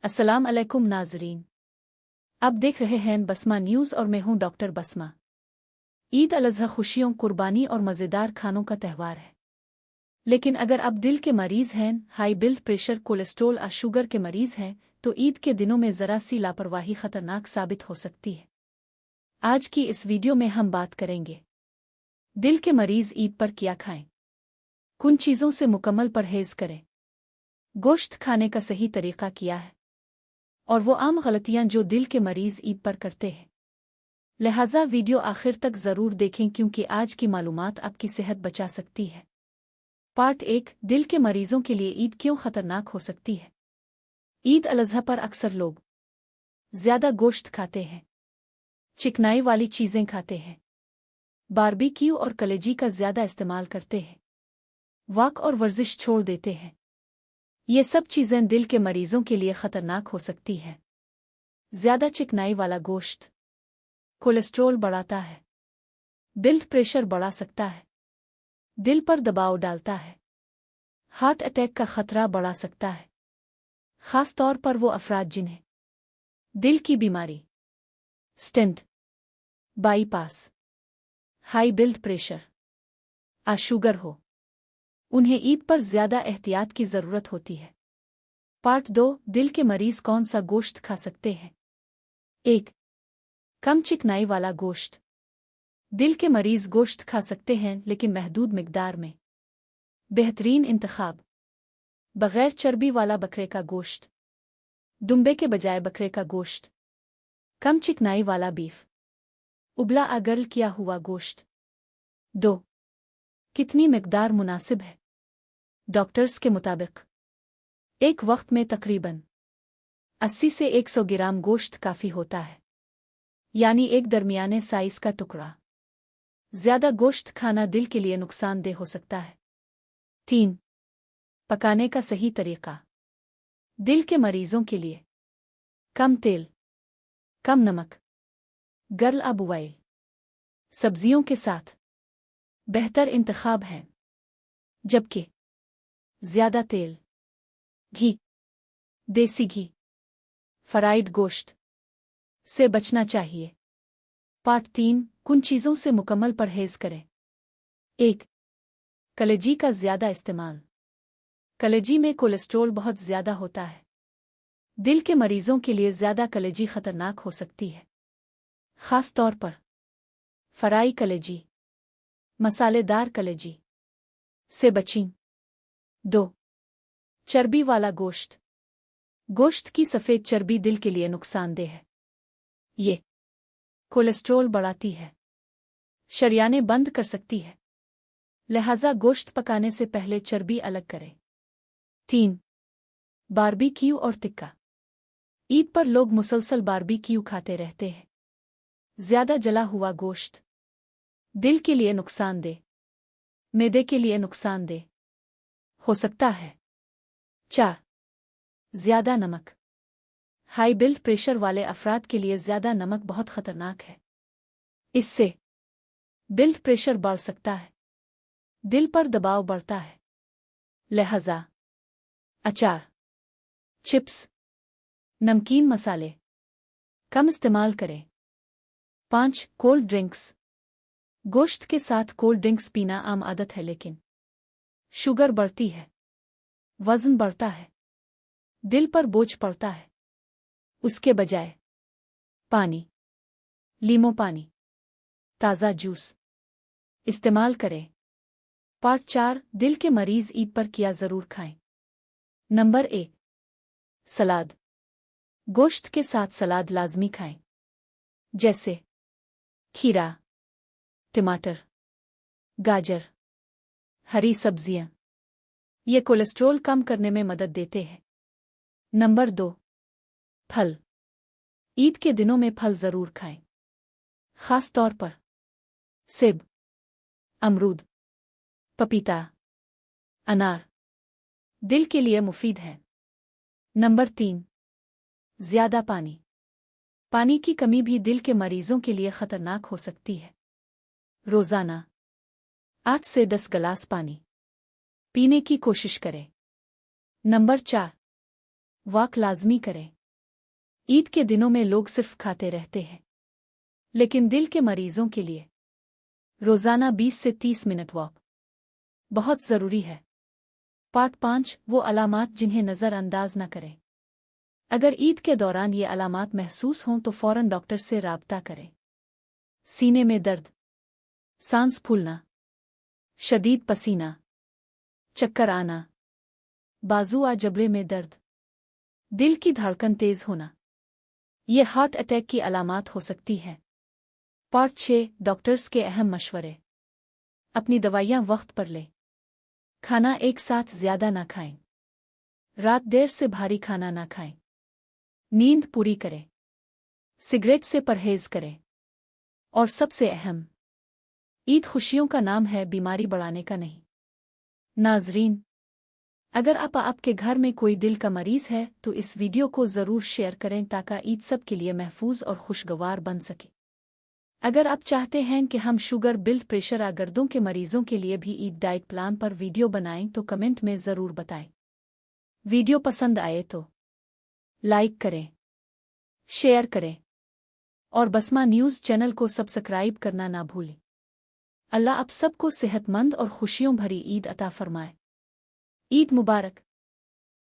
अस्सलाम अलैकुम नाजरीन। आप देख रहे हैं बसमा न्यूज़ और मैं हूं डॉक्टर बसमा। ईद अल अज़हा खुशियों, कुर्बानी और मज़ेदार खानों का त्यौहार है। लेकिन अगर आप दिल के मरीज़ हैं, हाई ब्लड प्रेशर, कोलेस्ट्रोल और शुगर के मरीज़ हैं, तो ईद के दिनों में ज़रा सी लापरवाही ख़तरनाक साबित हो सकती है। आज की इस वीडियो में हम बात करेंगे दिल के मरीज़ ईद पर क्या खाएं, किन चीज़ों से मुकम्मल परहेज़ करें, गोश्त खाने का सही तरीक़ा क्या है और वो आम गलतियां जो दिल के मरीज़ ईद पर करते हैं। लिहाजा वीडियो आखिर तक ज़रूर देखें क्योंकि आज की मालूमात आपकी सेहत बचा सकती है। पार्ट 1, दिल के मरीज़ों के लिए ईद क्यों ख़तरनाक हो सकती है। ईद अल अज़हा पर अक्सर लोग ज़्यादा गोश्त खाते हैं, चिकनाई वाली चीज़ें खाते हैं, बारबेक्यू और कलेजी का ज़्यादा इस्तेमाल करते हैं, वॉक और वर्जिश छोड़ देते हैं। ये सब चीज़ें दिल के मरीज़ों के लिए ख़तरनाक हो सकती हैं। ज़्यादा चिकनाई वाला गोश्त कोलेस्ट्रोल बढ़ाता है, ब्लड प्रेशर बढ़ा सकता है, दिल पर दबाव डालता है, हार्ट अटैक का खतरा बढ़ा सकता है, ख़ास तौर पर वो अफराद जिन्हें दिल की बीमारी, stent, bypass, high blood pressure या शुगर हो, उन्हें ईद पर ज़्यादा एहतियात की ज़रूरत होती है। पार्ट 2, दिल के मरीज़ कौन सा गोश्त खा सकते हैं। 1. कम चिकनाई वाला गोश्त। दिल के मरीज़ गोश्त खा सकते हैं लेकिन महदूद मिकदार में। बेहतरीन इंतखाब बग़ैर चर्बी वाला बकरे का गोश्त, दुम्बे के बजाय बकरे का गोश्त, कम चिकनाई वाला बीफ, उबला गर्ल किया हुआ गोश्त। 2. कितनी मिकदार मुनासिब है। डॉक्टर्स के मुताबिक एक वक्त में तकरीबन 80 से 100 ग्राम गोश्त काफ़ी होता है, यानी एक दरमियाने साइज़ का टुकड़ा। ज़्यादा गोश्त खाना दिल के लिए नुकसानदेह हो सकता है। 3. पकाने का सही तरीक़ा। दिल के मरीज़ों के लिए कम तेल, कम नमक, गर्ल बुआइल सब्जियों के साथ बेहतर इंतखाब है, जबकि ज़्यादा तेल, घी, देसी घी, फ्राइड गोश्त से बचना चाहिए। पार्ट 3, किन चीज़ों से मुकम्मल परहेज़ करें। 1. कलेजी का ज़्यादा इस्तेमाल। कलेजी में कोलेस्ट्रोल बहुत ज़्यादा होता है। दिल के मरीज़ों के लिए ज़्यादा कलेजी ख़तरनाक हो सकती है, ख़ास तौर पर फ्राई कलेजी, मसालेदार कलेजी से बचें। 2. चर्बी वाला गोश्त। गोश्त की सफ़ेद चर्बी दिल के लिए नुकसानदेह है। ये कोलेस्ट्रोल बढ़ाती है, शरियानें बंद कर सकती है, लिहाजा गोश्त पकाने से पहले चर्बी अलग करें। 3. बारबेक्यू और टिक्का। ईद पर लोग मुसलसल बारबेक्यू खाते रहते हैं। ज़्यादा जला हुआ गोश्त दिल के लिए नुकसानदेह, मैदे के लिए नुकसानदेह हो सकता है। 4. ज़्यादा नमक। हाई ब्लड प्रेशर वाले अफराद के लिए ज़्यादा नमक बहुत ख़तरनाक है। इससे ब्लड प्रेशर बढ़ सकता है, दिल पर दबाव बढ़ता है। लिहाजा अचार, चिप्स, नमकीन मसाले कम इस्तेमाल करें। 5. Cold drinks. गोश्त के साथ कोल्ड ड्रिंक्स पीना आम आदत है, लेकिन शुगर बढ़ती है, वज़न बढ़ता है, दिल पर बोझ पड़ता है। उसके बजाय पानी, लीमो पानी, ताज़ा जूस इस्तेमाल करें। पार्ट 4, दिल के मरीज़ ईद पर क्या ज़रूर खाएं। नंबर 1, सलाद। गोश्त के साथ सलाद लाजमी खाएं, जैसे खीरा, टमाटर, गाजर, हरी सब्जियां। ये कोलेस्ट्रोल कम करने में मदद देते हैं। नंबर 2, फल। ईद के दिनों में फल ज़रूर खाएं, ख़ास तौर पर सेब, अमरूद, पपीता, अनार दिल के लिए मुफीद है। नंबर 3, ज़्यादा पानी। पानी की कमी भी दिल के मरीज़ों के लिए ख़तरनाक हो सकती है। रोज़ाना 8 से 10 गिलास पानी पीने की कोशिश करें। नंबर 4, वाक लाजमी करें। ईद के दिनों में लोग सिर्फ खाते रहते हैं, लेकिन दिल के मरीजों के लिए रोजाना 20 से 30 मिनट वॉक बहुत जरूरी है। पार्ट 5 वो अलामात जिन्हें नज़रअंदाज न करें। अगर ईद के दौरान ये अलामात महसूस हों तो फौरन डॉक्टर से राब्ता करें। सीने में दर्द, सांस फूलना, शदीद पसीना, चक्कर आना, बाजू या जबड़े में दर्द, दिल की धड़कन तेज होना, ये हार्ट अटैक की अलामात हो सकती है। पार्ट 6 डॉक्टर्स के अहम मशवरे। अपनी दवाइयाँ वक्त पर लें। खाना एक साथ ज्यादा ना खाएं। रात देर से भारी खाना ना खाएं। नींद पूरी करें। सिगरेट से परहेज करें। और सबसे अहम, ईद खुशियों का नाम है, बीमारी बढ़ाने का नहीं। नाजरीन, अगर आपके घर में कोई दिल का मरीज है तो इस वीडियो को ज़रूर शेयर करें ताकि ईद सब के लिए महफूज और खुशगवार बन सके। अगर आप चाहते हैं कि हम शुगर, ब्लड प्रेशर या गर्दों के मरीजों के लिए भी ईद डाइट प्लान पर वीडियो बनाएं तो कमेंट में ज़रूर बताएं। वीडियो पसंद आए तो लाइक करें, शेयर करें और बसमा न्यूज़ चैनल को सब्सक्राइब करना ना भूलें। अल्लाह आप सबको सेहतमंद और खुशियों भरी ईद अता फरमाए। ईद मुबारक।